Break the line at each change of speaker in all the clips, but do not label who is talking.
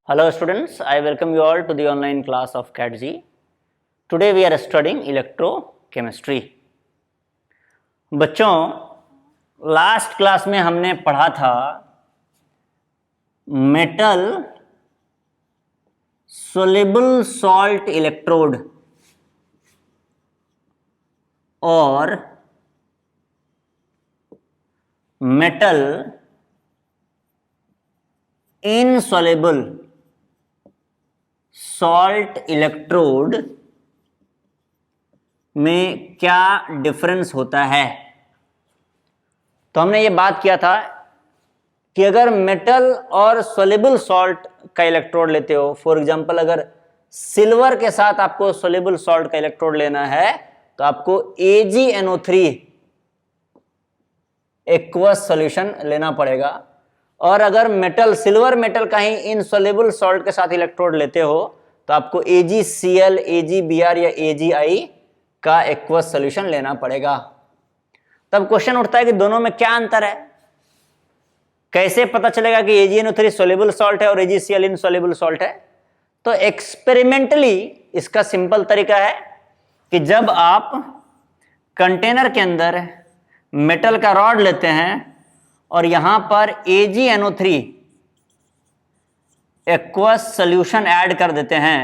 Hello students, I welcome you all to the online class of CATG. Today we are studying electrochemistry. बच्चों, last class में हमने पढ़ा था metal soluble salt electrode और metal insoluble salt electrode में क्या difference होता है। तो हमने ये बात किया था कि अगर मेटल और सोल्यूबल सॉल्ट का इलेक्ट्रोड लेते हो, फॉर एग्जांपल अगर सिल्वर के साथ आपको सोल्यूबल सॉल्ट का इलेक्ट्रोड लेना है तो आपको AgNO3 एक्वस सॉल्यूशन लेना पड़ेगा। और अगर मेटल सिल्वर मेटल का ही इनसॉल्युबल सॉल्ट के साथ इलेक्ट्रोड लेते हो तो आपको AgCl, AgBr या AgI का एक्वस सॉल्यूशन लेना पड़ेगा। तब क्वेश्चन उठता है कि दोनों में क्या अंतर है, कैसे पता चलेगा कि AgNO3 सोल्यूबल सॉल्ट है और AgCl इनसॉल्युबल सॉल्ट है। तो एक्सपेरिमेंटली इसका सिंपल तरीका है कि जब आप कंटेनर के अंदर मेटल का रॉड लेते हैं और यहां पर AgNO3 एक्वस सॉल्यूशन ऐड कर देते हैं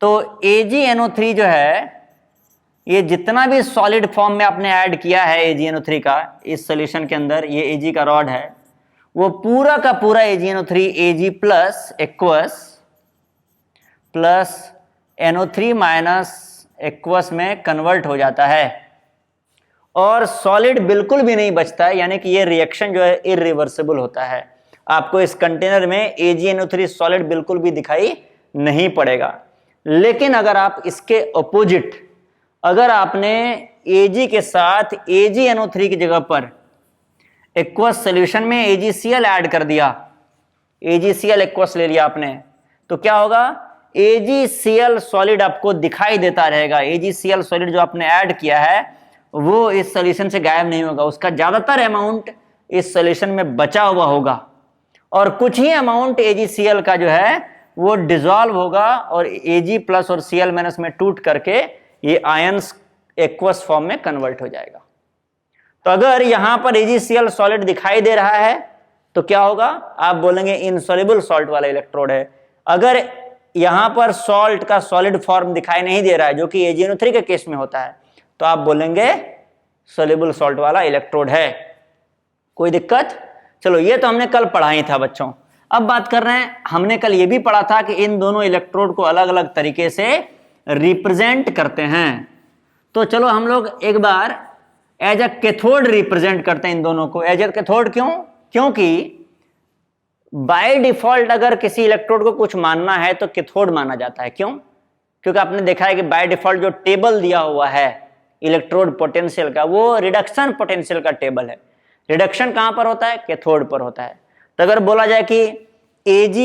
तो AgNO3 जो है ये जितना भी सॉलिड फॉर्म में आपने ऐड किया है AgNO3 का इस सॉल्यूशन के अंदर, ये Ag का रॉड है, वो पूरा का पूरा AgNO3 Ag plus aqueous plus NO3 minus aqueous में कन्वर्ट हो जाता है और सॉलिड बिल्कुल भी नहीं बचता है, यानी कि ये रिएक्शन जो है इरिवर्सिबल होता है। आपको इस कंटेनर में AgNO3 सॉलिड बिल्कुल भी दिखाई नहीं पड़ेगा। लेकिन अगर आप इसके अपोजिट, अगर आपने Ag के साथ AgNO3 की जगह पर एक्वस सॉल्यूशन में AgCl ऐड कर दिया, AgCl एक्वस ले लिया आपने, तो क्या होगा, AgCl सॉलिड आपको दिखाई देता रहेगा। AgCl सॉलिड जो आपने ऐड किया है वो इस सॉल्यूशन से गायब नहीं होगा, उसका ज्यादातर अमाउंट इस सॉल्यूशन में बचा हुआ होगा और कुछ ही अमाउंट AgCl का जो है वो डिसॉल्व होगा और Ag प्लस और Cl माइनस में टूट करके ये आयंस एक्वस फॉर्म में कन्वर्ट हो जाएगा। तो अगर यहां पर AgCl सॉलिड दिखाई दे रहा है तो क्या होगा, आप बोलेंगे इनसॉल्युबल सॉल्ट वाला इलेक्ट्रोड है। अगर यहां पर सॉल्ट का सॉलिड फॉर्म दिखाई नहीं दे रहा है, जो कि AgNO3 के केस में होता है, तो आप बोलेंगे सोल्यूबल सॉल्ट वाला इलेक्ट्रोड है। कोई दिक्कत? चलो, ये तो हमने कल पढ़ा ही था बच्चों। अब बात कर रहे हैं, हमने कल ये भी पढ़ा था कि इन दोनों इलेक्ट्रोड को अलग अलग तरीके से रिप्रेजेंट करते हैं। तो चलो हम लोग एक बार एज अ कैथोड रिप्रेजेंट करते हैं इन दोनों को। एज अ कैथोड क्यों? क्योंकि बाय डिफॉल्ट अगर किसी इलेक्ट्रोड को कुछ मानना है तो कैथोड माना जाता है। क्यों? क्योंकि आपने देखा है कि बाय डिफॉल्ट जो टेबल दिया हुआ है इलेक्ट्रोड पोटेंशियल का, वो रिडक्शन पोटेंशियल का टेबल है। रिडक्शन कहां पर होता है? कैथोड पर होता है। तो अगर बोला जाए कि Ag,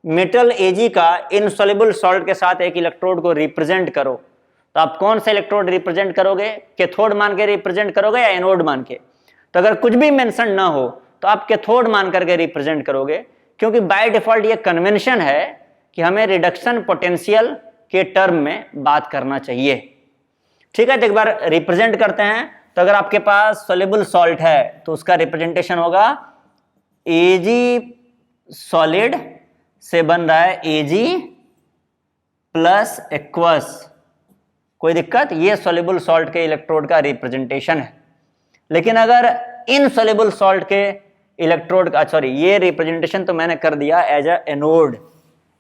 मेटल Ag का इनसॉल्युबल सॉल्ट के साथ एक इलेक्ट्रोड को रिप्रेजेंट करो, तो आप कौन सा इलेक्ट्रोड रिप्रेजेंट करोगे? कैथोड मान के रिप्रेजेंट करोगे या एनोड मान के? तो अगर कुछ भी मेंशन ना हो तो आप कैथोड मान करके रिप्रेजेंट करोगे, क्योंकि बाय डिफॉल्ट ये कन्वेंशन है कि हमें रिडक्शन पोटेंशियल के टर्म में बात करना चाहिए। ठीक है, तो एक बार रिप्रेजेंट करते हैं। तो अगर आपके पास सोल्यूबल सॉल्ट है तो उसका रिप्रेजेंटेशन होगा Ag सॉलिड से बन रहा है Ag प्लस एक्वस। कोई दिक्कत? ये सोल्यूबल सॉल्ट के इलेक्ट्रोड का रिप्रेजेंटेशन है। लेकिन अगर इनसॉल्युबल सॉल्ट के इलेक्ट्रोड का, सॉरी, ये रिप्रेजेंटेशन तो मैंने कर दिया as a anode,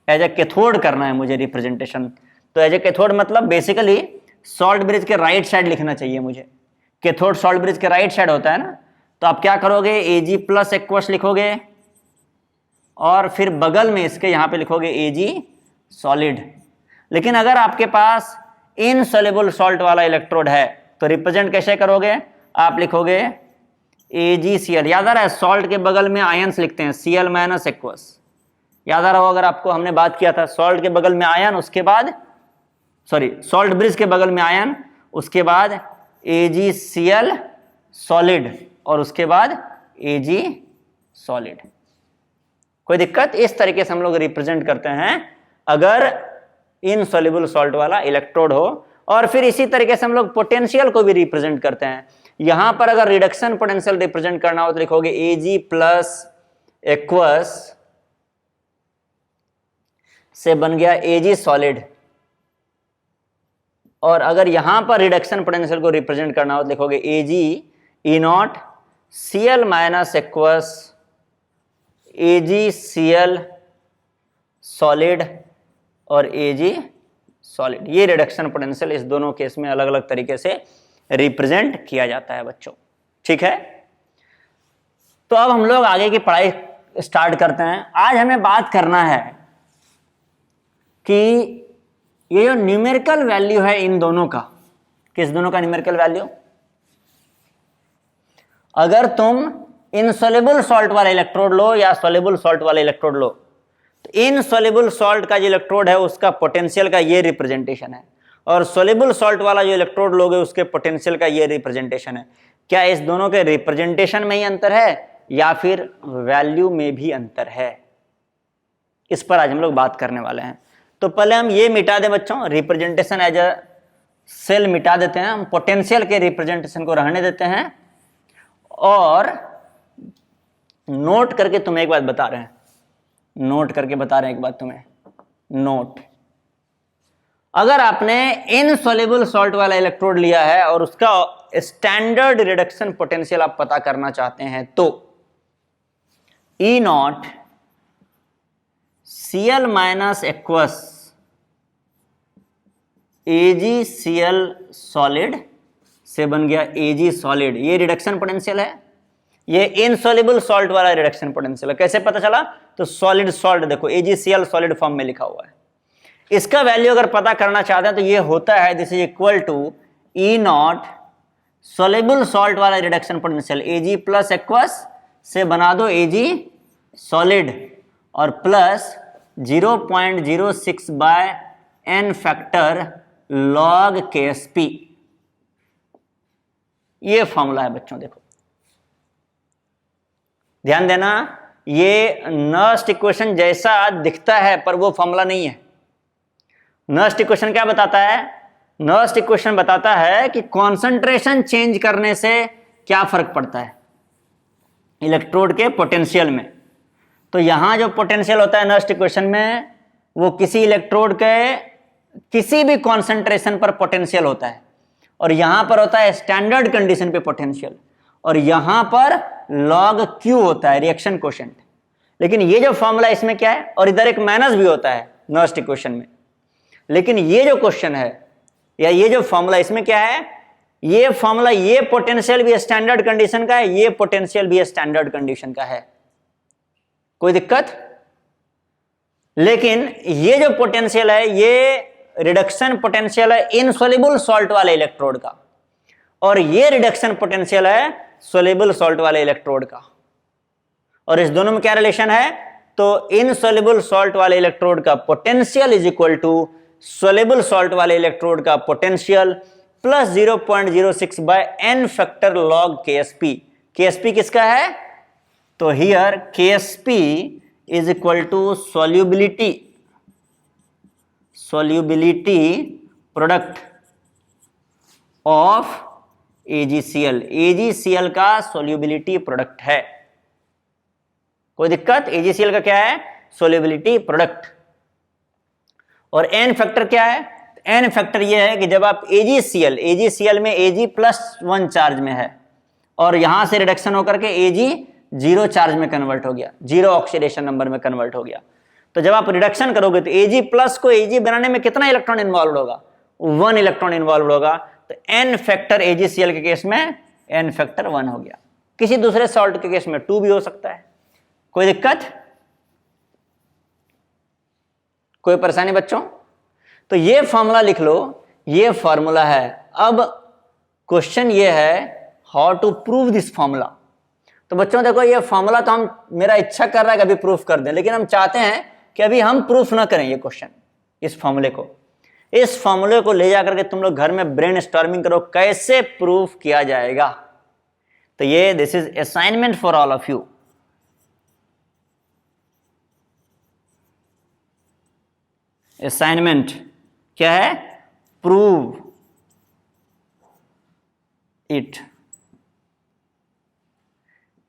as a cathode करना है मुझे रिप्रेजेंटेशन। तो एज अ कैथोड मतलब बेसिकली सॉल्ट ब्रिज के राइट साइड लिखना चाहिए मुझे। कैथोड सॉल्ट ब्रिज के राइट साइड होता है ना, तो आप क्या करोगे, Ag प्लस एक्वस लिखोगे और फिर बगल में इसके यहां पे लिखोगे Ag सॉलिड। लेकिन अगर आपके पास इनसॉल्युबल सॉल्ट वाला इलेक्ट्रोड है तो रिप्रेजेंट कैसे करोगे? आप लिखोगे AgCl। याद आ रहा है, सॉल्ट के बगल में आयंस लिखते हैं, Cl माइनस एक्वस। याद आ रहा हो अगर आपको, हमने बात किया था सॉल्ट के बगल में आयन, उसके बाद सॉरी सॉल्ट ब्रिज के बगल में आयन, उसके बाद AgCl, सॉलिड और उसके बाद Ag सॉलिड। कोई दिक्कत? इस तरीके से हम लोग रिप्रेजेंट करते हैं अगर इनसॉल्युबल सॉल्ट वाला इलेक्ट्रोड हो। और फिर इसी तरीके से हम लोग पोटेंशियल को भी रिप्रेजेंट करते हैं। यहां पर अगर रिडक्शन पोटेंशियल रिप्रेजेंट करना हो तो लिखोगे Ag प्लस एक्वस से बन गया Ag सॉलिड। और अगर यहां पर रिडक्शन पोटेंशियल को रिप्रेजेंट करना हो तो लिखोगे Ag ई naught Cl minus aqueous AgCl solid और Ag सॉलिड। ये रिडक्शन पोटेंशियल इस दोनों केस में अलग अलग तरीके से रिप्रेजेंट किया जाता है बच्चों, ठीक है। तो अब हम लोग आगे की पढ़ाई स्टार्ट करते हैं। आज हमें बात करना है कि ये जो न्यूमेरिकल वैल्यू है इन दोनों का, किस दोनों का न्यूमेरिकल वैल्यू, अगर तुम इनसॉल्युबल सॉल्ट वाला इलेक्ट्रोड लो या सॉल्युबल सॉल्ट वाला इलेक्ट्रोड लो, तो इनसॉल्युबल सॉल्ट का जो इलेक्ट्रोड है उसका पोटेंशियल का ये रिप्रेजेंटेशन है, और सॉल्युबल सॉल्ट वाला जो इलेक्ट्रोड लोगे उसके पोटेंशियल का ये रिप्रेजेंटेशन है। क्या इस दोनों के रिप्रेजेंटेशन में ही अंतर है या फिर वैल्यू में भी अंतर है? इस पर आज हम लोग बात करने वाले हैं। तो पहले हम ये मिटा दें बच्चों, रिप्रेजेंटेशन एज अ सेल मिटा देते हैं, हम पोटेंशियल के रिप्रेजेंटेशन को रहने देते हैं। और नोट करके तुम्हें एक बात बता रहे हैं, नोट करके बता रहे हैं एक बात तुम्हें, नोट, अगर आपने इनसॉल्युबल सॉल्ट वाला इलेक्ट्रोड लिया है और उसका स्टैंडर्ड रिडक्शन पोटेंशियल आप पता करना चाहते हैं तो E naught Cl minus aqueous AgCl solid से बन गया Ag सॉलिड, ये रिडक्शन पोटेंशियल है। ये इनसॉल्युबल सॉल्ट वाला रिडक्शन पोटेंशियल है। कैसे पता चला? तो सॉलिड सॉल्ट देखो AgCl सॉलिड फॉर्म में लिखा हुआ है। इसका वैल्यू अगर पता करना चाहते हैं तो ये होता है this is equal to E naught soluble salt वाला reduction potential Ag plus aqueous से बना दो Ag सॉलिड और plus 0.06 by n factor log Ksp। ये फॉर्मूला है बच्चों, देखो ध्यान देना, ये नर्स्ट इक्वेशन जैसा दिखता है पर वो फॉर्मूला नहीं है। नर्स्ट इक्वेशन क्या बताता है? नर्स्ट इक्वेशन बताता है कि कॉन्सेंट्रेशन चेंज करने से क्या फर्क पड़ता है इलेक्ट्रोड के पोटेंशियल में। तो यहां जो पोटेंशियल होता है नर्स्ट इक्वेशन में, वो किसी इलेक्ट्रोड के किसी भी कॉन्सेंट्रेशन पर पोटेंशियल होता है, और यहां पर होता है स्टैंडर्ड कंडीशन पे पोटेंशियल, और यहां पर log Q होता है रिएक्शन कोशेंट। लेकिन ये जो फॉर्मूला इसमें क्या है, और इधर एक माइनस भी होता है नर्स्ट इक्वेशन में, लेकिन ये जो क्वेश्चन है या ये जो फॉर्मूला इसमें क्या है, ये फॉर्मूला, ये पोटेंशियल भी स्टैंडर्ड कंडीशन का है, ये पोटेंशियल भी स्टैंडर्ड कंडीशन का है। कोई दिक्कत? लेकिन ये जो पोटेंशियल है ये रिडक्शन पोटेंशियल है इनसॉल्युबल सॉल्ट वाले इलेक्ट्रोड का, और ये रिडक्शन पोटेंशियल है सॉल्युबल सॉल्ट वाले इलेक्ट्रोड का। और इस दोनों में क्या रिलेशन है? तो इनसॉल्युबल सॉल्ट वाले इलेक्ट्रोड का potential is equal to soluble salt वाले इलेक्ट्रोड का potential plus 0.06 by n factor log Ksp। Ksp किसका है? तो here Ksp is equal to solubility product of AgCl। AgCl का सॉल्युबिलिटी प्रोडक्ट है। कोई दिक्कत? AgCl का क्या है? Solubility product. और n फैक्टर क्या है? n फैक्टर ये है कि जब आप AgCl में Ag+1 चार्ज में है और यहां से रिडक्शन होकर के Ag 0 चार्ज में कन्वर्ट हो गया, 0 ऑक्सीडेशन नंबर में कन्वर्ट हो गया, तो जब आप रिडक्शन करोगे तो Ag+ को Ag बनाने में कितना इलेक्ट्रॉन इन्वॉल्व होगा? 1 इलेक्ट्रॉन इन्वॉल्व होगा। तो n फैक्टर AgCl के केस में n फैक्टर 1 हो गया। किसी दूसरे सॉल्ट के केस में 2 भी हो सकता है। कोई दिक्कत? कोई परेशानी बच्चों? तो ये फॉर्मूला लिख लो, ये फॉर्मूला है। अब क्वेश्चन ये है how to prove this formula. तो बच्चों देखो, ये फॉर्मूला तो हम, मेरा इच्छा कर रहा है कि अभी प्रूफ कर दें, लेकिन हम चाहते हैं कि अभी हम प्रूफ ना करें ये क्वेश्चन, इस फॉर्मूले को ले जाकर के तुम लोग घर में ब्रेन स्टॉर्मिंग करो कैसे प्रूफ किया जाएगा। तो ये this is assignment for all of you. Assignment क्या है? Prove it.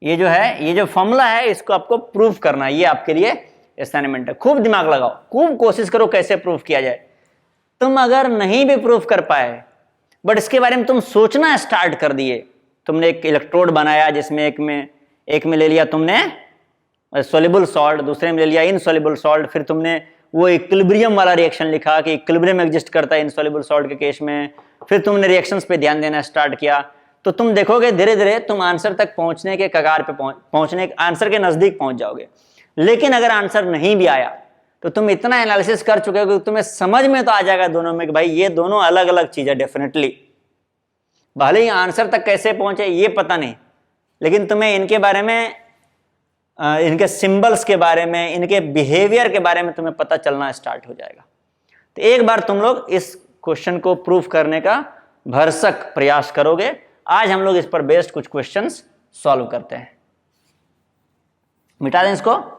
ये जो है, ये जो फॉर्मूला है, इसको आपको प्रूव करना है, ये आपके लिए असाइनमेंट है। खूब दिमाग लगाओ, खूब कोशिश करो कैसे प्रूव किया जाए। तुम अगर नहीं भी प्रूव कर पाए, बट इसके बारे में तुम सोचना स्टार्ट कर दिए, तुमने एक इलेक्ट्रोड बनाया जिसमें एक में ले लिया तुमने सोल्यूबल सॉल्ट, दूसरे में ले लिया इनसोल्यूबल सॉल्ट, फिर तुमने वो इक्विलिब्रियम वाला रिएक्शन लिखा कि इक्विलिब्रियम एग्जिस्ट करता है इनसोल्यूबल सॉल्ट के केस में, फिर तुमने रिएक्शंस पे ध्यान देना स्टार्ट किया, तो तुम देखोगे धीरे धीरे तुम आंसर तक पहुंचने के कगार पे पहुंचने आंसर के नजदीक पहुंच जाओगे। लेकिन अगर आंसर नहीं भी आया तो तुम इतना एनालिसिस कर चुके हो कि तुम्हें समझ में तो आ जाएगा दोनों में कि भाई ये दोनों अलग अलग चीज है डेफिनेटली। भले ही आंसर तक कैसे पहुंचे ये पता नहीं, लेकिन तुम्हें इनके बारे में, इनके सिंबल्स के बारे में, इनके बिहेवियर के बारे में तुम्हें पता चलना स्टार्ट हो जाएगा। तो एक बार तुम लोग इस क्वेश्चन को प्रूफ करने का भरसक प्रयास करोगे। आज हम लोग इस पर बेस्ड कुछ क्वेश्चंस सॉल्व करते हैं। मिटा दें इसको।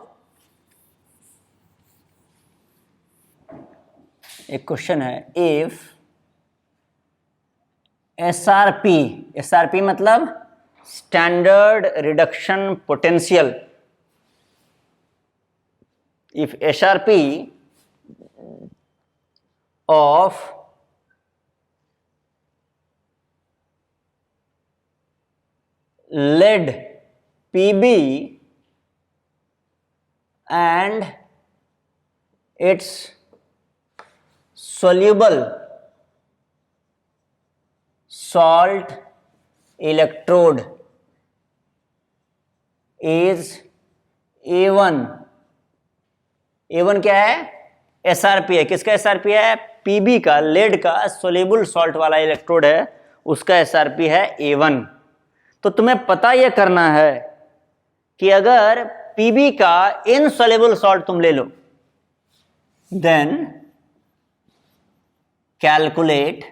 एक क्वेश्चन है, इफ एसआरपी मतलब standard reduction potential, if SRP of lead Pb and its soluble salt electrode is A1। A1 क्या है? एसआरपी है। किसका एसआरपी है? पीबी का, लेड का सोल्यूबल सॉल्ट वाला इलेक्ट्रोड है, उसका एसआरपी है A1। तो तुम्हें पता यह करना है कि अगर पीबी का इनसोल्यूबल सॉल्ट तुम ले लो, then calculate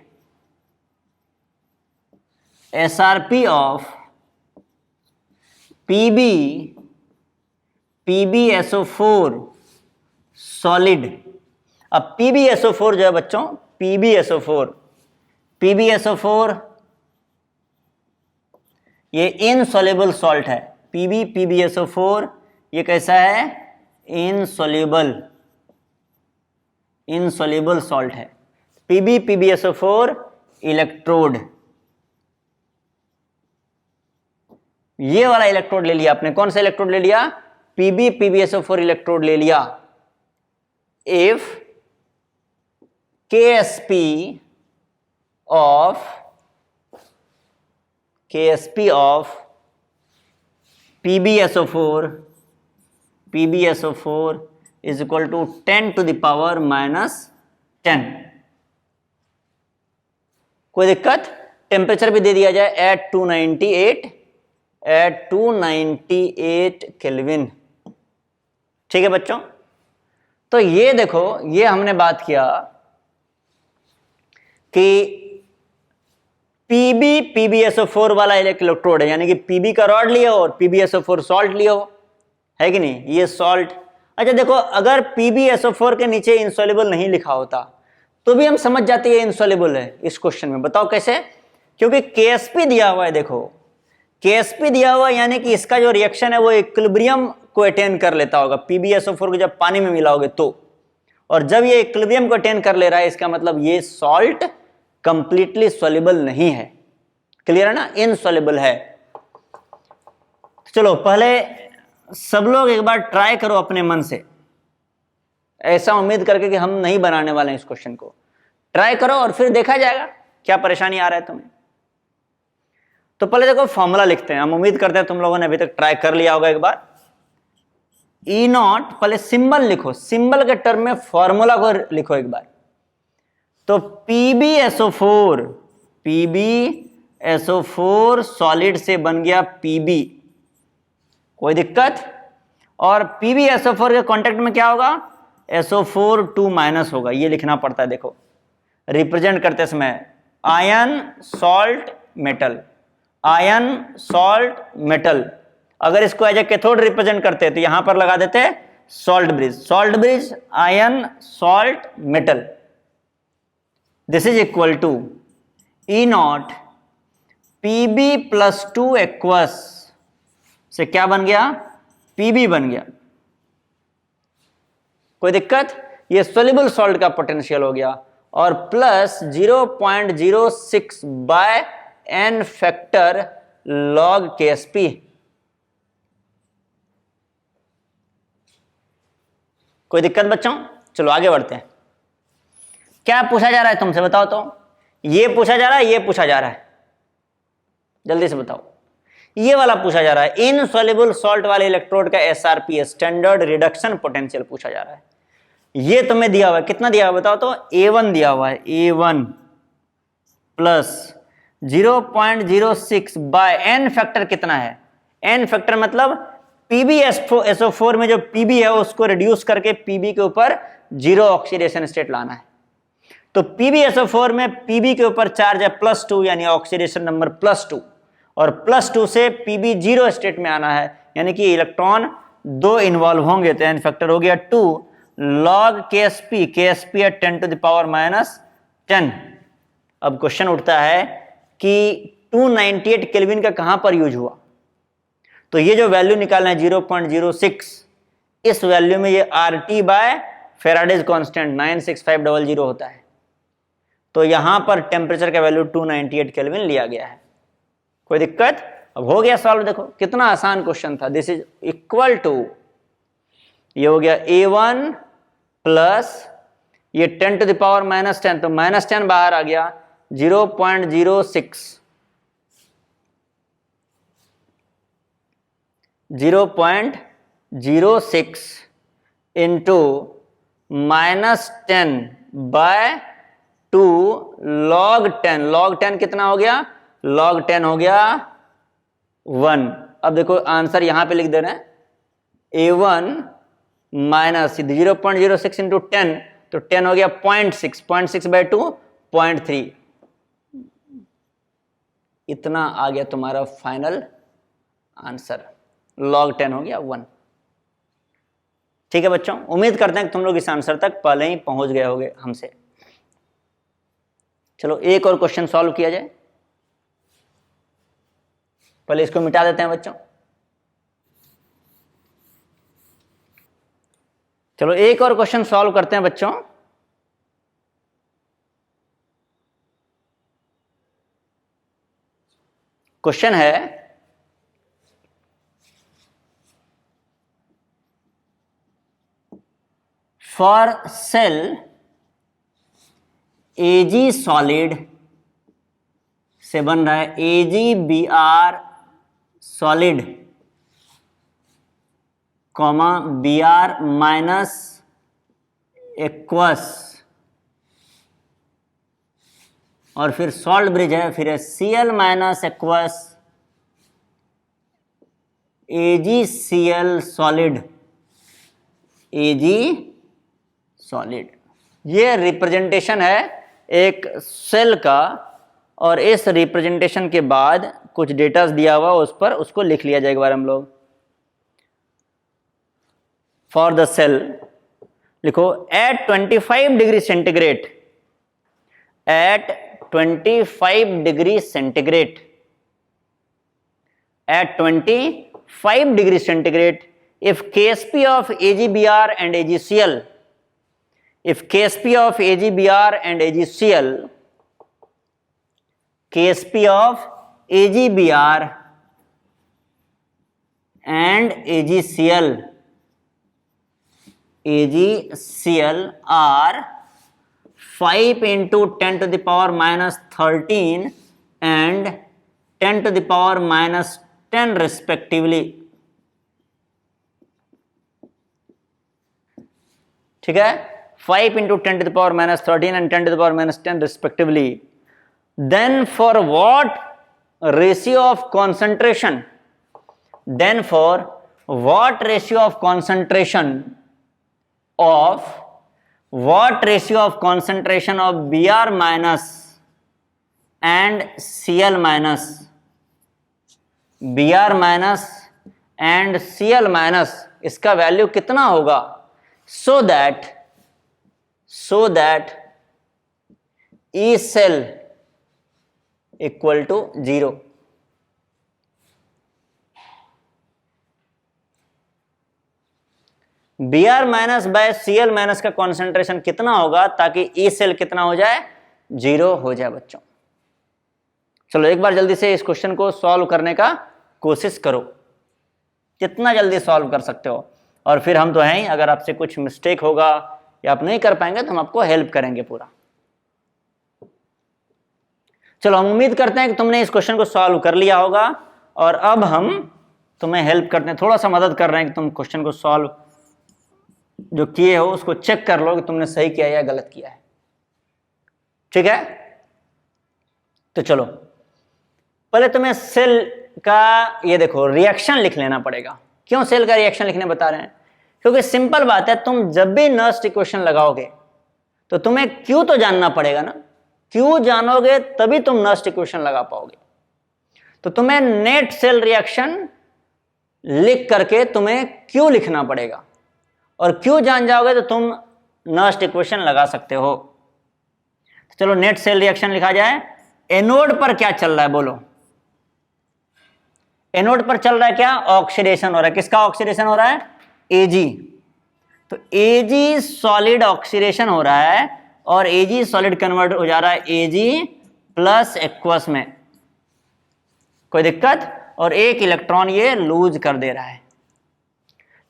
SRP of PbSO4 solid. अब PbSO4 जो है बच्चों, PbSO4 ये इनसोल्यूबल सॉल्ट है। PbSO4 ये कैसा है? इनसोल्यूबल सॉल्ट है। PbSO4 इलेक्ट्रोड, ये वाला इलेक्ट्रोड ले लिया आपने। कौन सा इलेक्ट्रोड ले लिया? PbSO4 इलेक्ट्रोड ले लिया। If KSP of PbSO4 is equal to 10 to the power -10। कोई दिक्कत? टेम्परेचर भी दे दिया जाए at 298 केल्विन। ठीक है बच्चों, तो ये देखो, ये हमने बात किया कि PbSO4 वाला इलेक्ट्रोड है, यानी कि Pb का रॉड लिया हो और PbSO4 सॉल्ट लिया हो, है कि नहीं? ये सॉल्ट। अच्छा देखो, अगर PbSO4 के नीचे इनसोल्यूबल नहीं लिखा होता तो भी हम समझ जाते हैं इनसोल्यूबल है इस क्वेश्चन में। बताओ कैसे? क्योंकि KSP दिया हुआ है। देखो KSP दिया हुआ है, यानी कि इसका जो रिएक्शन है वो इक्विलिब्रियम को अटेन कर लेता होगा PbSO4 को जब पानी में मिलाओगे तो, और जब ये इक्विलिब्रियम को अटेन कर ले रहा है, इसका मतलब ये सॉल्ट कंप्लीटली सॉल्युबल नहीं है। क्लियर है ना? इनसॉल्युबल है। चलो पहले सब लोग एक बार ट्राई करो अपने मन से, ऐसा उम्मीद करके कि हम नहीं बनाने वाले हैं इस क्वेश्चन को। ट्राई करो और फिर देखा जाएगा क्या परेशानी आ रहा है तुम्हें। तो पहले देखो फॉर्मूला लिखते हैं। हम उम्मीद करते हैं तुम लोगों ने अभी तक ट्राई कर लिया होगा एक बार। E0, पहले सिंबल लिखो, सिंबल के टर्म में फॉर्मूला को लिखो एक बार। तो PbSO4 सॉलिड से बन गया Pb, कोई दिक्कत? और PbSO4 के कांटेक्ट में क्या होगा? SO4 2- होगा, ये लिखना पड़ता है। देखो रिप्रेजेंट करते समय ion salt metal, ion salt metal. अगर इसको एज ए कैथोड रिप्रेजेंट करते तो यहां पर लगा देते salt bridge iron salt metal, this is equal to E naught Pb plus 2 aqueous से क्या बन गया, Pb बन गया। कोई दिक्कत? ये सोल्यूबल सॉल्ट का पोटेंशियल हो गया, और plus 0.06 by n factor log Ksp। कोई दिक्कत बच्चों? चलो आगे बढ़ते हैं। क्या पूछा जा रहा है तुमसे बताओ तो? ये पूछा जा रहा है, ये पूछा जा रहा है, जल्दी से बताओ। ये वाला पूछा जा रहा है, इनसॉल्युबल सॉल्ट वाले इलेक्ट्रोड का SRP स्टैंडर्ड रिडक्शन पोटेंशियल पूछा जा रहा है। ये तुम्हें दिया हुआ है, कितना दिया हुआ बताओ तो? A1 दिया हुआ है, A1 plus 0.06 by n factor कितना है? n फैक्टर मतलब PbSO4 में जो Pb है उसको रिड्यूस करके Pb के ऊपर जीरो ऑक्सीडेशन स्टेट लाना है। तो PbSO4 में Pb के ऊपर चार्ज है +2 यानी ऑक्सीडेशन नंबर +2, और +2 से Pb जीरो स्टेट में आना है, यानी कि इलेक्ट्रॉन 2 इन्वॉल्व होंगे, तो n फैक्टर हो गया 2 log Ksp, Ksp है 10⁻10। अब क्वेश्चन उठता है कि 298 केल्विन का कहां पर यूज हुआ? तो ये जो वैल्यू निकालना है 0.06, इस वैल्यू में ये RT बाय फेराडेज कांस्टेंट 96500 होता है। तो यहां पर टेम्परेचर का वैल्यू 298 केल्विन लिया गया है। कोई दिक्कत? अब हो गया सॉल्व। देखो कितना आसान क्वेश्चन था। दिस इज इक्वल टू, ये हो गया A1 प्लस ये 10⁻⁻10, तो -10 बाहर आ गया, 0.06 इंटू -10 बाय 2 log 10। log 10 कितना हो गया? log 10 हो गया 1। अब देखो आंसर यहां पे लिख दे रहे हैं, A1 माइनस 0.06 इंटू 10, तो 10 हो गया 0.6 बाय 2 0.3। इतना आ गया तुम्हारा फाइनल आंसर। log 10 हो गया 1। ठीक है बच्चों, उम्मीद करते हैं कि तुम लोग इस आंसर तक पहले ही पहुंच गए होगे हमसे। चलो एक और क्वेश्चन सॉल्व किया जाए। पहले इसको मिटा देते हैं बच्चों। चलो एक और क्वेश्चन सॉल्व करते हैं बच्चों। क्वेश्चन है, फॉर सेल Ag सॉलिड से बन रहा है AgBr solid, comma Br minus aqueous, और फिर सॉल्ट ब्रिज है, फिर है Cl minus aqueous AgCl solid, Ag solid. ये रिप्रेजेंटेशन है एक सेल का, और इस रिप्रेजेंटेशन के बाद कुछ डेटा दिया हुआ उस पर, उसको लिख लिया जाएगा एक बार हम लोग। फॉर द सेल लिखो at 25 degree centigrade, at 25 degree centigrade, at 25 degree centigrade, if Ksp of AgBr and AgCl, if Ksp of AgBr and AgCl, Ksp of AgBr and AgCl are 5 into 10 to the power minus 13 and 10 to the power minus 10 respectively। ठीक है, 5 into 10 to the power minus 13 and 10 to the power minus 10 respectively, then for what ratio of concentration, then for what ratio of concentration of Br minus and Cl minus, Br minus and Cl minus, इसका value कितना होगा, so that E cell equal to 0। Br minus by Cl minus का concentration कितना होगा ताकि E cell कितना हो जाए, 0 हो जाए बच्चों। चलो एक बार जल्दी से इस क्वेश्चन को सॉल्व करने का कोशिश करो, जितना जल्दी सॉल्व कर सकते हो, और फिर हम तो हैं ही, अगर आपसे कुछ मिस्टेक होगा या आप नहीं कर पाएंगे तो हम आपको हेल्प करेंगे पूरा। चलो हम उम्मीद करते हैं कि तुमने इस क्वेश्चन को सॉल्व कर लिया होगा, और अब हम तुम्हें हेल्प करते हैं, थोड़ा सा मदद कर रहे हैं कि तुम क्वेश्चन को सॉल्व जो किए हो उसको चेक कर लो कि तुमने सही किया या गलत किया है। ठीक है, तो चलो पहले तुम्हें सेल का ये देखो रिएक्शन लिख लेना पड़ेगा। क्यों सेल का रिएक्शन लिखने बता रहे हैं, क्योंकि सिंपल बात है, तुम जब भी नर्स्ट इक्वेशन लगाओगे तो तुम्हें क्यू तो जानना पड़ेगा ना, क्यू जानोगे तभी तुम नर्स्ट इक्वेशन लगा पाओगे। तो तुम्हें नेट सेल रिएक्शन लिख करके तुम्हें क्यू लिखना पड़ेगा, और क्यू जान जाओगे तो तुम नर्स्ट इक्वेशन लगा सकते हो। तो चलो नेट सेल रिएक्शन लिखा जाए। एनोड पर क्या चल रहा है बोलो, एनोड पर चल रहा है क्या, ऑक्सीडेशन हो रहा है। किसका ऑक्सीडेशन हो रहा है, Ag। तो Ag सॉलिड ऑक्सीडेशन हो रहा है, और Ag सॉलिड कन्वर्ट हो जा रहा है Ag प्लस एक्वस में, कोई दिक्कत, और एक इलेक्ट्रॉन ये लूज कर दे रहा है।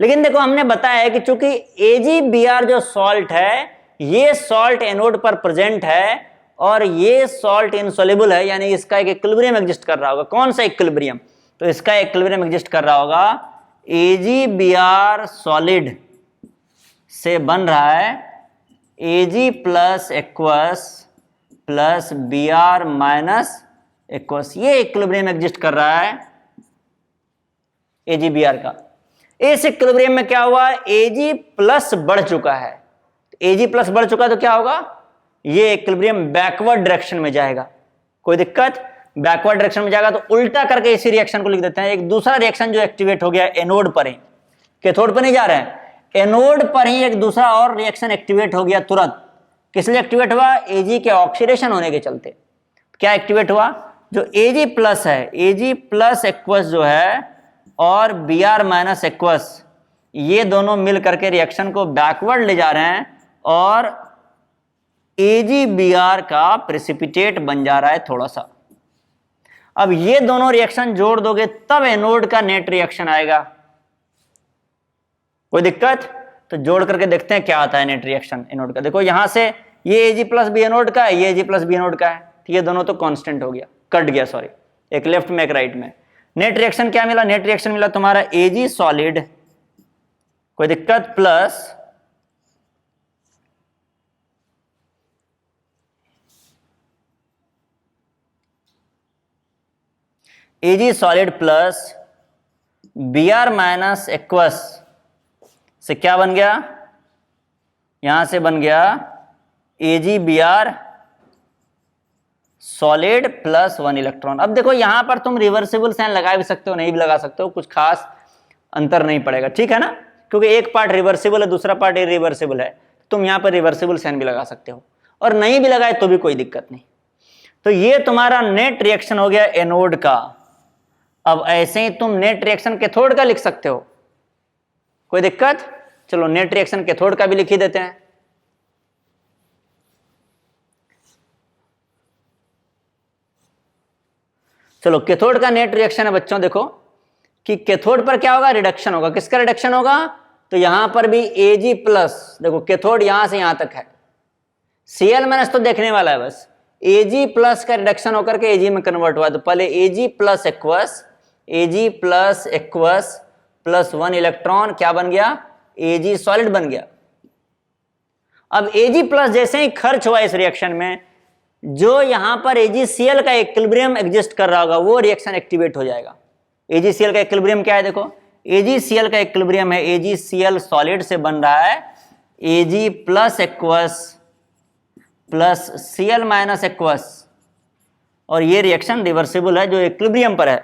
लेकिन देखो हमने बताया है कि चूंकि AgBr जो सॉल्ट है, ये सॉल्ट एनोड पर प्रेजेंट है और ये सॉल्ट इनसॉल्युबल है, यानी इसका एक इक्विलिब्रियम एग्जिस्ट कर रहा होगा। कौन सा इक्विलिब्रियम, तो इसका इक्विलिब्रियम एग्जिस्ट कर रहा होगा, AgBr सॉलिड से बन रहा है Ag plus aqueous plus Br minus aqueous, ये इक्विलिब्रियम एग्जिस्ट कर रहा है AgBr का। इस इक्विलिब्रियम में क्या हुआ, Ag प्लस बढ़ चुका है। Ag प्लस बढ़ चुका तो क्या होगा, ये इक्विलिब्रियम बैकवर्ड डायरेक्शन में जाएगा। कोई दिक्कत, बैकवर्ड डायरेक्शन में जाएगा तो उल्टा करके इसी रिएक्शन को लिख देते हैं। एक दूसरा रिएक्शन जो एक्टिवेट हो गया एनोड पर ही, कैथोड पर नहीं जा रहे हैं, एनोड पर ही एक दूसरा और रिएक्शन एक्टिवेट हो गया तुरंत। किस लिए एक्टिवेट हुआ, Ag के ऑक्सीडेशन होने के चलते। क्या एक्टिवेट हुआ, जो Ag प्लस है, Ag प्लस एक्वस जो है और Br माइनस एक्वस, ये दोनों मिल करके रिएक्शन को बैकवर्ड ले जा रहे हैं और AgBr का प्रेसिपिटेट बन जा रहा है थोड़ा सा। अब ये दोनों रिएक्शन जोड़ दोगे तब एनोड का नेट रिएक्शन आएगा। कोई दिक्कत, तो जोड़ करके देखते हैं क्या आता है नेट रिएक्शन एनोड का। देखो यहां से ये Ag प्लस बी एनोड का है, ये Ag प्लस बी एनोड का है, तो ये दोनों तो कांस्टेंट हो गया, कट गया, सॉरी, एक लेफ्ट में एक राइट में। नेट रिएक्शन क्या मिला, नेट रिएक्शन मिला तुम्हारा Ag सॉलिड, कोई दिक्कत, plus Ag solid plus Br minus aqueous से क्या बन गया, यहां से बन गया AgBr सॉलिड प्लस 1 इलेक्ट्रॉन। अब देखो यहां पर तुम रिवर्सिबल साइन लगा भी सकते हो, नहीं भी लगा सकते हो, कुछ खास अंतर नहीं पड़ेगा, ठीक है ना, क्योंकि एक पार्ट रिवर्सिबल है दूसरा पार्ट इरिवर्सिबल है। तुम यहां पर रिवर्सिबल साइन भी लगा सकते हो, और नहीं भी लगाए तो भी कोई दिक्कत नहीं। तो ये तुम्हारा नेट रिएक्शन हो गया एनोड का। अब ऐसे ही तुम नेट रिएक्शन कैथोड का लिख सकते हो, कोई दिक्कत। चलो नेट रिएक्शन कैथोड का भी लिख ही देते हैं। चलो कैथोड का नेट रिएक्शन है बच्चों, देखो कि कैथोड पर क्या होगा, रिडक्शन होगा। किसका रिडक्शन होगा, तो यहां पर भी Ag प्लस, देखो कैथोड यहां से यहां तक है, Cl माइनस तो देखने वाला है बस, Ag प्लस का रिडक्शन होकर के Ag में कन्वर्ट हुआ। तो पहले Ag plus aqueous, Ag plus aqueous plus 1 electron क्या बन गया, Ag सॉलिड बन गया। अब Ag प्लस जैसे ही खर्च हुआ इस रिएक्शन में, जो यहां पर AgCl का इक्विलिब्रियम एग्जिस्ट कर रहा होगा वो रिएक्शन एक्टिवेट हो जाएगा। AgCl का इक्विलिब्रियम क्या है, देखो AgCl का इक्विलिब्रियम है, AgCl सॉलिड से बन रहा है Ag plus aqueous plus Cl minus aqueous, और ये रिएक्शन रिवर्सिबल है जो इक्विलिब्रियम पर है।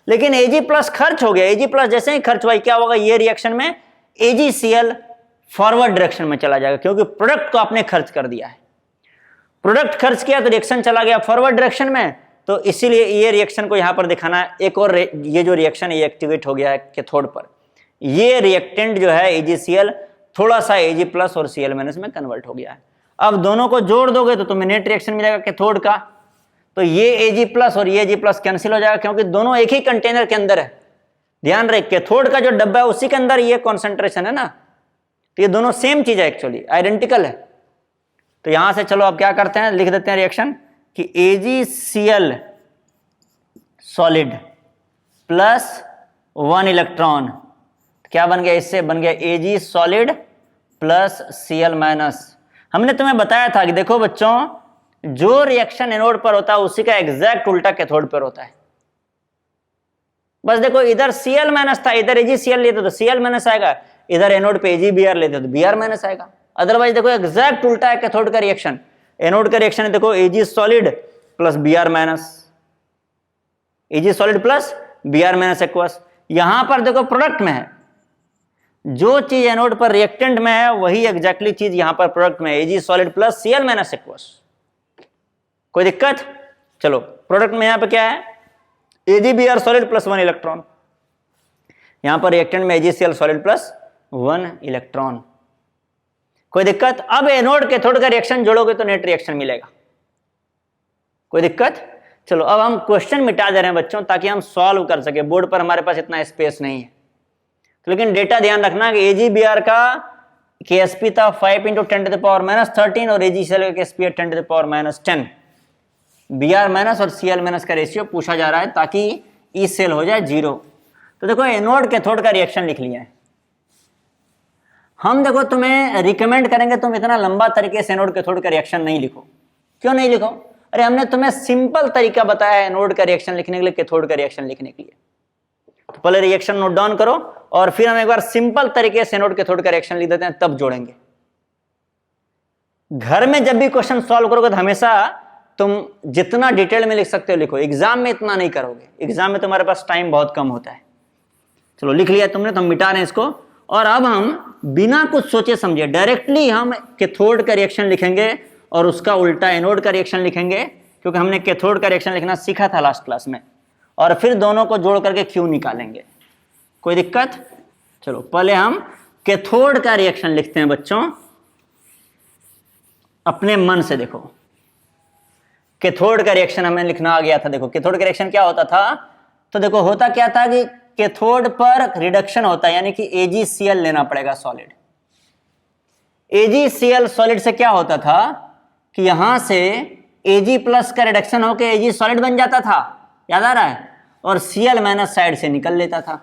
लेकिन Ag प्लस खर्च हो गया, Ag प्लस जैसे ही खर्च हुआ क्या होगा, ये रिएक्शन में AgCl फॉरवर्ड डायरेक्शन में चला जाएगा, क्योंकि प्रोडक्ट को आपने खर्च कर दिया है। प्रोडक्ट खर्च किया तो रिएक्शन चला गया फॉरवर्ड डायरेक्शन में, तो इसीलिए ये रिएक्शन को यहां पर दिखाना है। एक और ये जो रिएक्शन है ये एक्टिवेट हो गया है कैथोड पर। ये रिएक्टेंट जो है AgCl थोड़ा सा Ag प्लस और Cl माइनस में कन्वर्ट हो गया है। अब दोनों को जोड़ दोगे तो तुम्हें नेट रिएक्शन मिलेगा कैथोड का। तो ये Ag प्लस और ये Ag प्लस कैंसिल हो जाएगा, क्योंकि दोनों एक ही कंटेनर के अंदर है। ध्यान रहे, कैथोड का जो डब्बा है उसी के अंदर ये कॉन्सेंट्रेशन है ना, तो ये दोनों सेम चीज है, एक्चुअली आइडेंटिकल है। तो यहां से चलो अब क्या करते हैं, लिख देते हैं रिएक्शन कि AgCl सॉलिड प्लस 1 इलेक्ट्रॉन, क्या बन गया, इससे बन गया Ag solid plus Cl minus. हमने तुम्हें बताया था कि देखो बच्चों, जो रिएक्शन एनोड पर होता है उसी का एग्जैक्ट उल्टा कैथोड पर होता है। बस देखो, इधर Cl माइनस था, इधर AgCl लेते तो Cl माइनस आएगा, इधर एनोड पे AgBr लेते तो Br माइनस आएगा। अदरवाइज देखो एग्जैक्ट उल्टा है कैथोड का रिएक्शन। एनोड का रिएक्शन है देखो Ag solid plus Br minus, Ag solid plus Br minus aqueous. यहां पर देखो प्रोडक्ट में है, जो चीज एनोड पर रिएक्टेंट में है वही एग्जैक्टली चीज यहां पर प्रोडक्ट में है, Ag solid plus Cl minus aqueous. कोई दिक्कत? चलो प्रोडक्ट में यहां पर क्या है, AgBr सॉलिड प्लस 1 इलेक्ट्रॉन, यहां पर रिएक्टेंट में AgCl सॉलिड प्लस 1 इलेक्ट्रॉन। कोई दिक्कत? अब एनोड कैथोड का रिएक्शन जोड़ोगे तो नेट रिएक्शन मिलेगा। कोई दिक्कत? चलो अब हम क्वेश्चन मिटा दे रहे हैं बच्चों, ताकि हम सॉल्व कर सके। बोर्ड पर हमारे पास इतना स्पेस नहीं है, लेकिन डेटा ध्यान रखना कि AgBr का KsP था 5 × 10⁻13 और AgCl का KsP है 10⁻10। Br माइनस और Cl माइनस का रेशियो पूछा जा रहा है ताकि ई सेल हो जाए 0। तो देखो एनोड कैथोड का रिएक्शन लिख लिया है हम। देखो तुम्हें रिकमेंड करेंगे तुम इतना लंबा तरीके से एनोड कैथोड का रिएक्शन नहीं लिखो। क्यों नहीं लिखो? अरे हमने तुम्हें सिंपल तरीका बताया है एनोड का रिएक्शन लिखने के लिए, कैथोड का रिएक्शन लिखने के लिए। तो पहले रिएक्शन नोट डाउन करो और फिर हम एक बार सिंपल तरीके से एनोड कैथोड का रिएक्शन लिख देते हैं, तब जोड़ेंगे। घर में जब भी क्वेश्चन सॉल्व करोगे तो हमेशा तुम जितना डिटेल में लिख सकते हो लिखो, एग्जाम में इतना नहीं करोगे, एग्जाम में तुम्हारे पास टाइम बहुत कम होता है। चलो लिख लिया तुमने, तो हम मिटा रहे हैं इसको। और अब हम बिना कुछ सोचे समझे डायरेक्टली हम कैथोड का रिएक्शन लिखेंगे और उसका उल्टा एनोड का रिएक्शन लिखेंगे, क्योंकि हमने कैथोड का रिएक्शन लिखना सीखा था लास्ट क्लास में। और फिर दोनों को जोड़ करके क्यू निकालेंगे। कोई दिक्कत? चलो पहले हम कैथोड का रिएक्शन लिखते हैं बच्चों, अपने मन से। देखो कैथोड का रिएक्शन हमें लिखना आ गया था। देखो कैथोड का रिएक्शन क्या होता था, तो देखो होता क्या था कि कैथोड पर रिडक्शन होता है, यानी कि AgCl लेना पड़ेगा सॉलिड। AgCl सॉलिड से क्या होता था कि यहां से Ag प्लस का रिडक्शन होकर Ag सॉलिड बन जाता था, याद आ रहा है, और Cl माइनस साइड से निकल लेता था,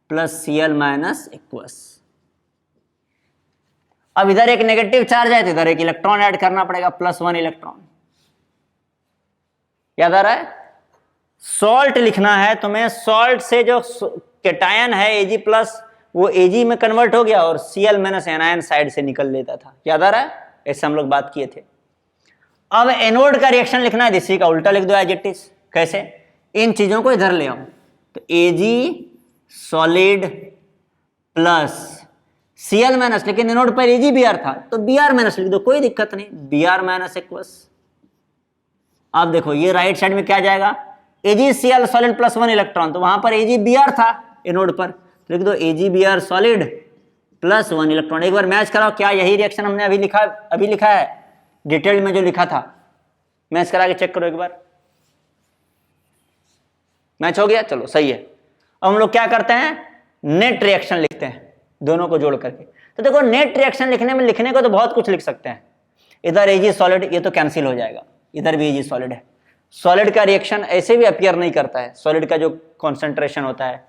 प्लस Cl माइनस इक्वस। अब इधर एक नेगेटिव चार्ज है तो इधर एक इलेक्ट्रॉन ऐड करना पड़ेगा, प्लस 1 इलेक्ट्रॉन। याद आ रहा है? सॉल्ट लिखना है तुम्हें, सॉल्ट से जो कैटायन है Ag प्लस वो Ag में कन्वर्ट हो गया और Cl माइनस एनायन साइड से निकल लेता था। याद आ रहा है? ऐसे हम लोग बात किए थे। अब एनोड का रिएक्शन लिखना है, इसी का उल्टा लिख दो एज इट इज। कैसे? इन चीजों को इधर ले आओ, तो Ag solid plus Cl minus, लेकिन एनोड पर AgBr था तो Br माइनस लिख दो, कोई दिक्कत नहीं, Br माइनस इक्वस। अब देखो ये राइट साइड में क्या जाएगा, AgCl सॉलिड प्लस 1 इलेक्ट्रॉन, तो वहां पर AgBr था एनोड पर, तो लिख दो AgBr सॉलिड प्लस 1 इलेक्ट्रॉन। एक बार मैच कराओ, क्या यही रिएक्शन हमने अभी लिखा है डिटेल में जो लिखा था? मैच करा के चेक करो एक बार। मैच हो गया? चलो सही है। अब हम लोग क्या करते हैं, नेट रिएक्शन लिखते हैं दोनों को जोड़ करके। तो देखो नेट रिएक्शन लिखने को तो बहुत कुछ लिख सकते हैं। इधर Ag सॉलिड, ये तो कैंसिल हो जाएगा, इधर भी Ag सॉलिड है। सॉलिड का रिएक्शन ऐसे भी अपीयर नहीं करता है, सॉलिड का जो कॉन्सेंट्रेशन होता है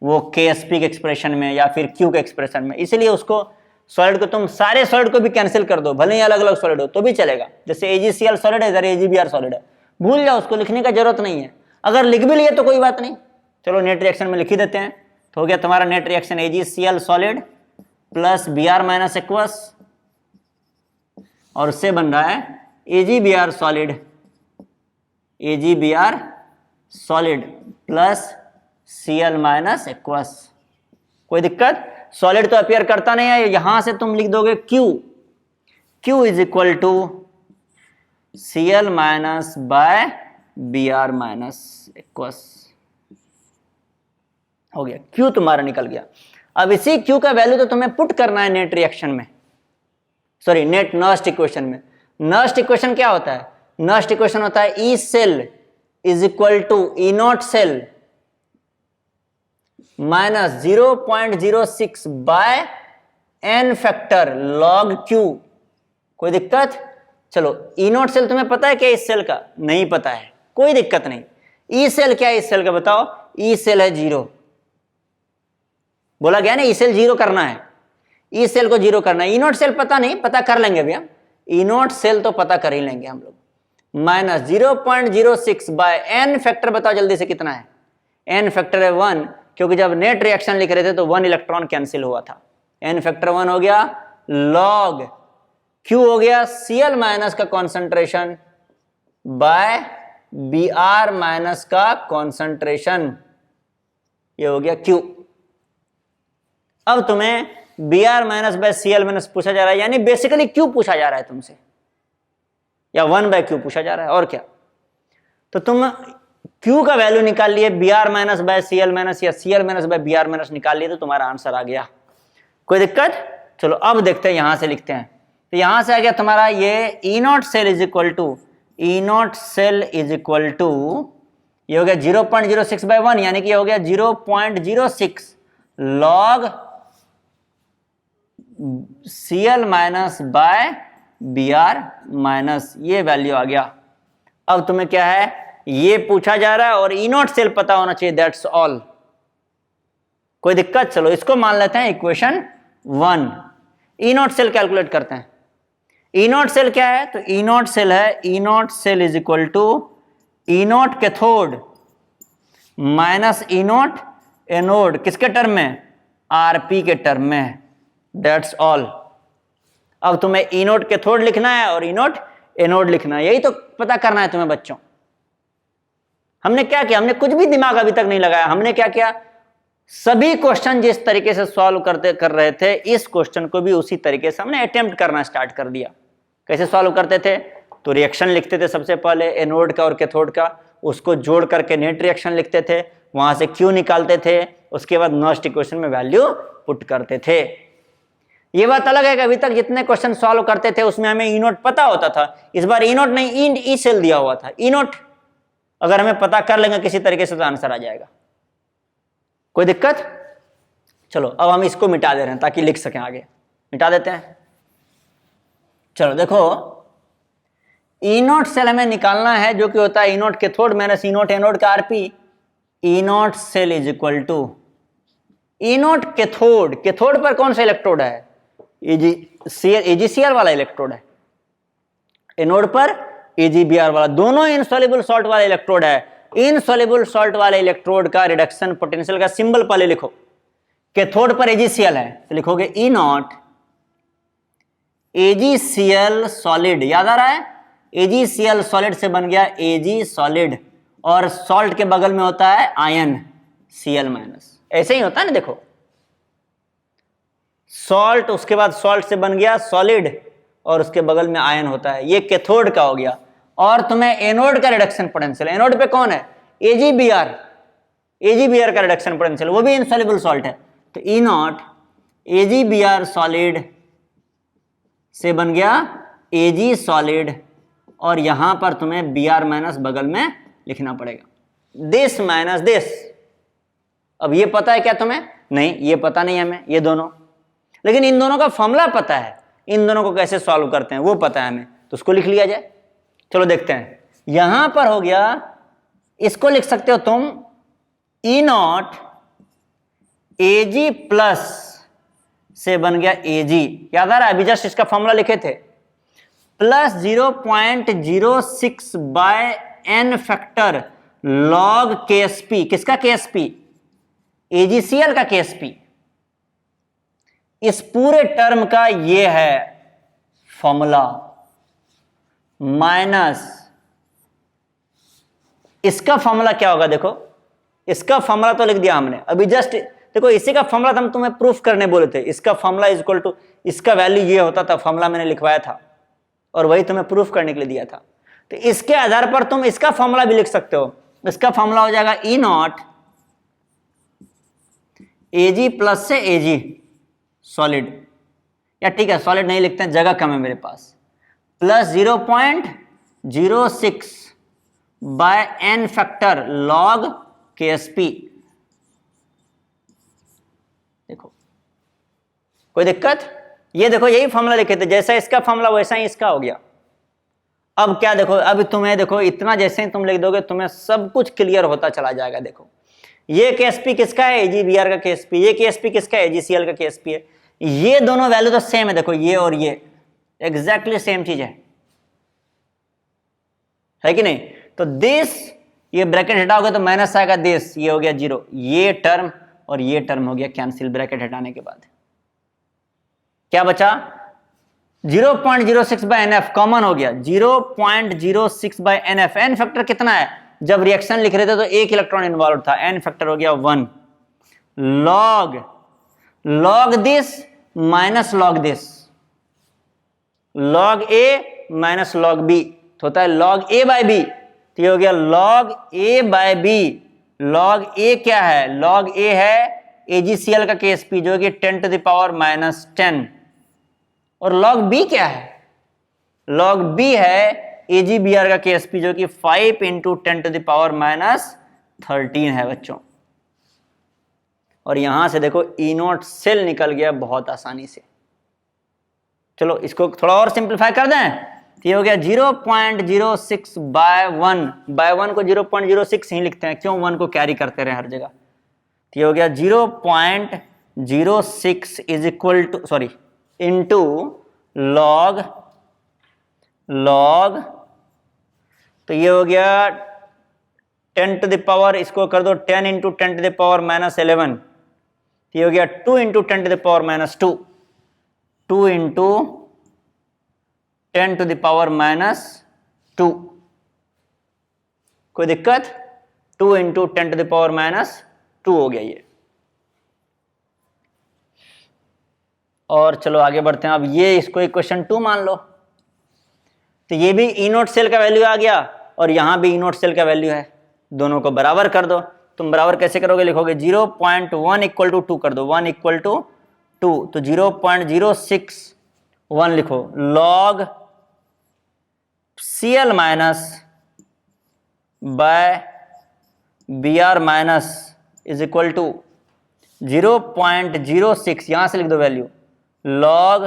वो KsP के एक्सप्रेशन में या फिर Q के एक्सप्रेशन में, इसीलिए उसको सॉलिड को तुम सारे सॉलिड को भी कैंसिल कर दो, भले ही अलग अलग सॉलिड हो तो भी चलेगा। जैसे AgCl सॉलिड है, इधर AgBr सॉलिड है, भूल जाओ, उसको लिखने का जरूरत नहीं है। अगर लिख भी लिए तो कोई बात नहीं, चलो नेट रिएक्शन में लिख ही देते हैं। तो हो गया तुम्हारा net reaction AgCl solid plus Br minus aqueous, और उससे बन रहा है AgBr solid plus Cl minus aqueous. कोई दिक्कत? सॉलिड तो अपियर करता नहीं है, यहां से तुम लिख दोगे Q is equal to Cl minus by Br minus aqueous. हो गया, Q तुम्हारा निकल गया। अब इसी Q का वैल्यू तो तुम्हें पुट करना है नेट रिएक्शन में, सॉरी नेट नर्स्ट इक्वेशन में। नर्स्ट इक्वेशन क्या होता है? नर्स्ट इक्वेशन होता है E cell is equal to E not cell minus 0.06 by n factor log Q। कोई दिक्कत? चलो E नॉट सेल तुम्हें पता है क्या इस सेल का? नहीं पता है, कोई दिक्कत नहीं। E सेल क्या है इस सेल का बताओ? E सेल है 0। बोला गया ना E सेल 0 करना है, E सेल को 0 करना है। E नॉट सेल पता नहीं, पता कर लेंगे भैया। E नॉट सेल तो पता कर ही लेंगे हम लोग। माइनस 0.06 बाय n फैक्टर बताओ जल्दी से कितना है? n फैक्टर है 1, क्योंकि जब नेट रिएक्शन लिख रहे थे तो 1 इलेक्ट्रॉन कैंसिल हुआ था। n फैक्टर 1 हो गया, log Q हो गया Cl माइनस का कॉन्सेंट्रेशन बाय Br माइनस का कॉन्सेंट्रेशन, ये हो गया Q। अब तुम्हें Br minus by Cl minus पूछा जा रहा है, यानी बेसिकली Q पूछा जा रहा है तुमसे, या 1 बाय Q पूछा जा रहा है, और क्या। तो तुम Q का वैल्यू निकाल लिए, Br minus by Cl minus या Cl minus by Br minus निकाल लिए, तो तुम्हारा आंसर आ गया। कोई दिक्कत? चलो अब देखते हैं, यहां से लिखते हैं। तो यहां से आ गया तुम्हारा ये E not cell is equal to E not cell is equal to, ये हो गया 0.06 बाय 1, यानी कि ये हो गया 0.06 log Cl minus by Br minus, ये वैल्यू आ गया। अब तुम्हें क्या है, ये पूछा जा रहा है और E नॉट सेल पता होना चाहिए, दैट्स ऑल। कोई दिक्कत? चलो इसको मान लेते हैं equation 1। E not cell calculate करते हैं। E नॉट सेल क्या है? तो E नॉट सेल है, E not cell is equal to E not cathode minus E not anode, किसके टर्म में? Rp के टर्म में, दैट्स ऑल। अब तुम्हें E नॉट कैथोड लिखना है और E नॉट एनोड लिखना है, यही तो पता करना है तुम्हें बच्चों। हमने क्या किया? हमने कुछ भी दिमाग अभी तक नहीं लगाया। हमने क्या किया? सभी क्वेश्चन जिस तरीके से सॉल्व कर रहे थे, इस क्वेश्चन को भी उसी तरीके से हमने अटेम्प्ट करना स्टार्ट कर दिया। कैसे सॉल्व करते थे? तो रिएक्शन लिखते थे सबसे पहले, एनोड का और कैथोड का, उसको जोड़ करके नेट रिएक्शन लिखते थे, वहां से Q निकालते थे, उसके बाद नर्स्ट इक्वेशन में वैल्यू पुट करते थे। ये बात अलग है कि अभी तक जितने क्वेश्चन सॉल्व करते थे उसमें हमें E नॉट पता होता था। इस बार E नॉट नहीं, ई सेल दिया हुआ था। E नॉट अगर हमें पता कर लेंगे किसी तरीके से तो आंसर आ जाएगा। कोई दिक्कत? चलो अब हम इसको मिटा दे रहे हैं ताकि लिख सकें आगे। मिटा देते हैं। चलो देखो, E नॉट सेल हमें निकालना है, जो कि होता है E not cathode minus E not anode का Rp। E not cell is equal to E not cathode, cathode पर कौन सा इलेक्ट्रोड है? AgCl वाला इलेक्ट्रोड है। एनोड पर AgBr वाला, दोनों इनसॉल्युबल सॉल्ट वाला इलेक्ट्रोड है। इनसॉल्युबल सॉल्ट वाले इलेक्ट्रोड का रिडक्शन पोटेंशियल का सिंबल पहले लिखो। कैथोड पर AgCl है तो लिखोगे E नॉट AgCl सॉलिड, याद आ रहा है? AgCl सॉलिड से बन गया Ag सॉलिड, और सॉल्ट के बगल में होता है आयन Cl माइनस। ऐसे ही होता है ना, देखो सॉल्ट, उसके बाद सॉल्ट से बन गया सॉलिड और उसके बगल में आयन होता है, ये कैथोड का हो गया। और तुम्हें एनोड का रिडक्शन पोटेंशियल, एनोड पे कौन है? AgBr, AgBr का रिडक्शन पोटेंशियल, वो भी इनसॉल्युबल सॉल्ट है। तो E नॉट AgBr सॉलिड से बन गया Ag सॉलिड, और यहां पर तुम्हें Br माइनस बगल में लिखना पड़ेगा, दिस माइनस दिस। अब ये पता है क्या तुम्हें? नहीं, ये पता नहीं हमें, ये दोनों, लेकिन इन दोनों का फॉर्मूला पता है, इन दोनों को कैसे सॉल्व करते हैं वो पता है हमें, तो उसको लिख लिया जाए। चलो देखते हैं, यहां पर हो गया, इसको लिख सकते हो तुम E नॉट Ag प्लस से बन गया Ag, याद आ रहा है? अभी जस्ट इसका फॉर्मूला लिखे थे, plus 0.06 by n factor log KSP, किसका KSP? AgCl का KSP। इस पूरे टर्म का ये है फॉर्मूला, माइनस इसका फॉर्मूला क्या होगा? देखो इसका फॉर्मूला तो लिख दिया हमने, अभी जस्ट देखो इसी का फॉर्मूला हम तुम्हें प्रूफ करने बोले थे, इसका फॉर्मूला इज इक्वल टू इसका वैल्यू ये होता था, फॉर्मूला मैंने लिखवाया था और वही तुम्हें प्रूफ करने के लिए दिया था। तो इसके आधार पर तुम इसका फॉर्मूला भी लिख सकते हो। इसका फॉर्मूला हो जाएगा ई नॉट एजी प्लस से एजी सॉलिड, या ठीक है सॉलिड नहीं लिखते हैं, जगह कम है मेरे पास, plus 0.06 by n factor log KSP। देखो कोई दिक्कत? ये देखो यही फॉर्मूला लिखे थे, जैसा इसका फॉर्मूला वैसा ही इसका हो गया। अब क्या देखो, अब तुम्हें देखो इतना जैसे ही तुम लिख दोगे तुम्हें सब कुछ क्लियर होता चला जाएगा। देखो ये KSP किसका है, AgBr का KSP, ये KSP किसका है, AgCl का KSP है। ये दोनों वैल्यू तो सेम है, देखो ये और ये एग्जैक्टली सेम चीज है कि नहीं। तो दिस, ये ब्रैकेट हटाओगे तो माइनस आएगा, दिस ये हो गया 0, ये टर्म और ये टर्म हो गया कैंसिल ब्रैकेट हटाने के बाद। क्या बचा 0.06 बाय NF कॉमन हो गया, 0.06 बाय NF। एन फैक्टर कितना है, जब रिएक्शन लिख रहे थे तो एक इलेक्ट्रॉन इन्वॉल्व था, एन फैक्टर हो गया 1, log this minus log this, log A minus log B तो होता है लॉग ए बाय बी। तो ये हो गया लॉग ए बाय बी। लॉग ए क्या है, लॉग ए है AgCl का KSP जो कि 10 to the power -10, और लॉग बी क्या है, लॉग बी है AgBr का KSP जो कि 5 × 10 to the power -13 है बच्चों। और यहां से देखो E0 सेल निकल गया बहुत आसानी से। चलो इसको थोड़ा और सिंप्लीफाई कर दें, तो ये हो गया 0.06 बाय 1 को 0.06 ही लिखते हैं, क्यों 1 को कैरी करते रहे हर जगह। तो ये हो गया 0.06 is equal to sorry into log, तो ये हो गया 10 to the power, इसको कर दो 10 × 10 to the power -11, तो ये हो गया 2 × 10 to the power -2, 2 × 10 to the power -2। कोई दिक्कत? 2 × 10 to the power -2 हो गया ये। और चलो आगे बढ़ते हैं। अब ये इसको इक्वेशन 2 मान लो, तो ये भी E0 सेल का वैल्यू आ गया और यहां भी E0 सेल का वैल्यू है, दोनों को बराबर कर दो। तुम बराबर कैसे करोगे, लिखोगे 0.1 = 2 कर दो, 1 = 2, तो 0.061 लिखो, log Cl minus by Br minus is equal to 0.06, यहां से लिख दो value, log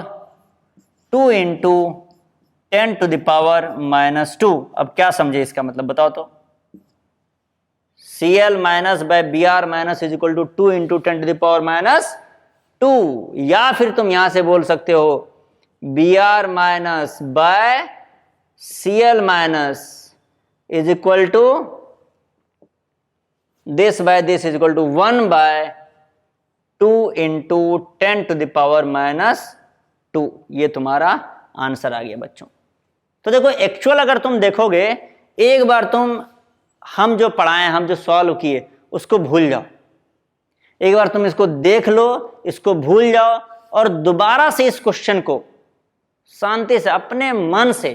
2 × 10 to the power -2। अब क्या समझे इसका मतलब बताओ तो, Cl minus by Br minus is equal to 2 × 10 to the power -2, या फिर तुम यहां से बोल सकते हो Br minus by Cl minus is equal to this by this is equal to 1/2 × 10 to the power -2। ये तुम्हारा आंसर आ गया बच्चों। तो देखो एक्चुअल अगर तुम देखोगे, एक बार तुम हम जो पढ़ाएं, हम जो सॉल्व किए उसको भूल जाओ, एक बार तुम इसको देख लो, इसको भूल जाओ और दोबारा से इस क्वेश्चन को शांति से अपने मन से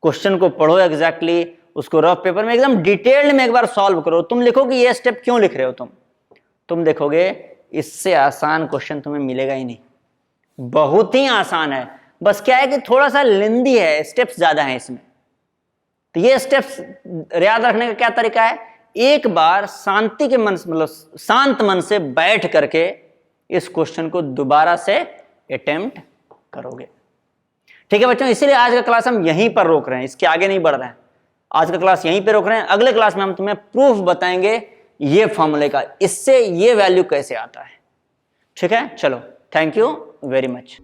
क्वेश्चन को पढ़ो, एग्जैक्टली उसको रफ पेपर में एकदम डिटेल्ड में एक बार सॉल्व करो। तुम लिखोगे ये स्टेप क्यों लिख रहे हो, तुम देखोगे इससे आसान क्वेश्चन तुम्हें मिलेगा ही नहीं, बहुत ही आसान है। बस क्या है कि थोड़ा सा लेंदी है, स्टेप्स ज्यादा हैं इसमें। तो ये स्टेप्स याद रखने का क्या तरीका है, एक बार शांति के मन मतलब शांत मन से बैठ करके इस क्वेश्चन को दोबारा से अटेम्प्ट करोगे। ठीक है बच्चों, इसीलिए आज का क्लास हम यहीं पर रोक रहे हैं, इसके आगे नहीं बढ़ रहे हैं। आज का क्लास यहीं पे रोक रहे हैं, अगले क्लास में हम तुम्हें प्रूफ बताएंगे ये फॉर्मूले का, इससे ये वैल्यू कैसे आता है। ठीक है, चलो, थैंक यू वेरी मच।